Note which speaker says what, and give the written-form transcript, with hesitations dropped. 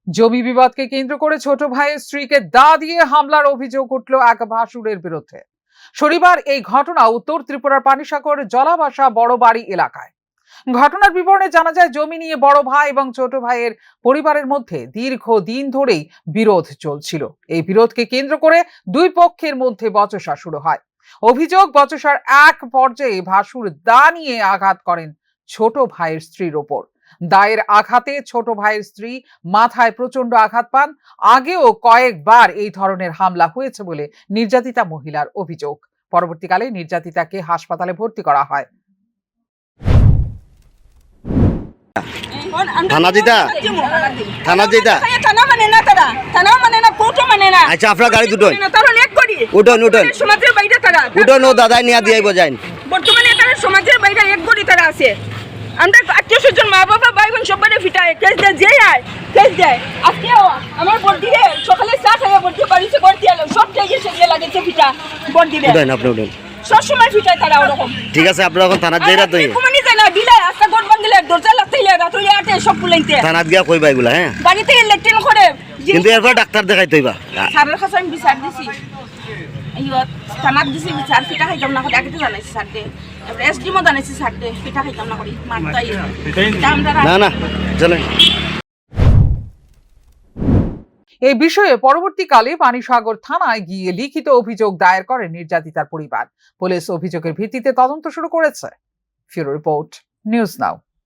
Speaker 1: জমি বিবাদকে কেন্দ্র করে ছোট ভাইয়ের স্ত্রীকে দা দিয়ে হামলার অভিযোগ উঠল এক ভাসুরের বিরুদ্ধে। শনিবার এই ঘটনা উত্তর ত্রিপুরার পানিসাগর জলাবাসা বড়বাড়ি এলাকায়। ঘটনার বিবরণে জানা যায়, জমি নিয়ে বড় ভাই এবং ছোট ভাইয়ের পরিবারের মধ্যে দীর্ঘদিন ধরেই বিরোধ চলছিল। এই বিরোধকে কেন্দ্র করে দুই পক্ষের মধ্যে বচসা শুরু হয়। অভিযোগ, বচসার এক পর্যায়ে ভাসুর দা নিয়ে আঘাত করেন ছোট ভাইয়ের স্ত্রীর ওপর। দায়ের আঘাতে ছোট ভাইয়ের স্ত্রী মাথায় প্রচন্ড আঘাত পান। আগেও কয়েকবার এই ধরনের হামলা হয়েছে বলে নির্যাতিতা মহিলার অভিযোগ। পরবর্তীকালে নির্যাতিতাকে হাসপাতালে ভর্তি করা হয়।
Speaker 2: থানা যেটা থানা যেটা
Speaker 3: থানা মানে না, তারা থানা মানে না, কোর্ট মানে না।
Speaker 2: আচ্ছা, আপনার গাড়ি দুটো
Speaker 3: তারা লেট করি
Speaker 2: উঠুন
Speaker 3: সমাজের বাইরে তারা
Speaker 2: উঠুন, ও দাদাই নিয়ে দিয়ে বোঝাইন।
Speaker 3: বর্তমানে তারা সমাজের বাইরে এক গড়ি তারা আছে। আমরা আত্মীয় স্বজন, মা বাবা, ভাই বোন সবাই ফিটায় কেস দেয়, যে আয় কেস দেয়। আজকেও আমার বর্দি রে সকালে চা খাইয়া বর্দি বাড়িতে বর্দি আলো সব জায়গায় সেগুলো লাগেছে ফিটা বর্দি রে।
Speaker 2: উঠুন, আপনি উঠুন।
Speaker 3: সবসময় ফিটায় তারা ওরকম।
Speaker 2: ঠিক আছে, আপনার এখন থানার যাইরা তো
Speaker 3: কুমানি যায় না, বিলাই আস্তা গোট বাঙ্গিলে দরজা লাগতে রাতুলি আটে সব পুলাইতে
Speaker 2: থানাত গিয়া কইবা এগুলা। হ্যাঁ,
Speaker 3: বাড়িতে লেট্রিন করে।
Speaker 2: কিন্তু এরপর ডাক্তার দেখাই তৈবা।
Speaker 3: স্যারের কাছে আমি বিচার দিছি, থানাত দিছি বিচার, পিঠা খাইতাম না করে আগে তো জানাইছি স্যার দে, এসডিমও জানাইছি স্যার দে, পিঠা খাইতাম না করি মারতাই
Speaker 2: না না চলেন।
Speaker 1: এই বিষয়ে পরবর্তীকালে পানিসাগর থানায় গিয়ে লিখিত অভিযোগ দায়ের করে নির্যাতিতার পরিবার। পুলিশ অভিযোগের ভিত্তিতে তদন্ত শুরু করেছে। Bureau report, news now.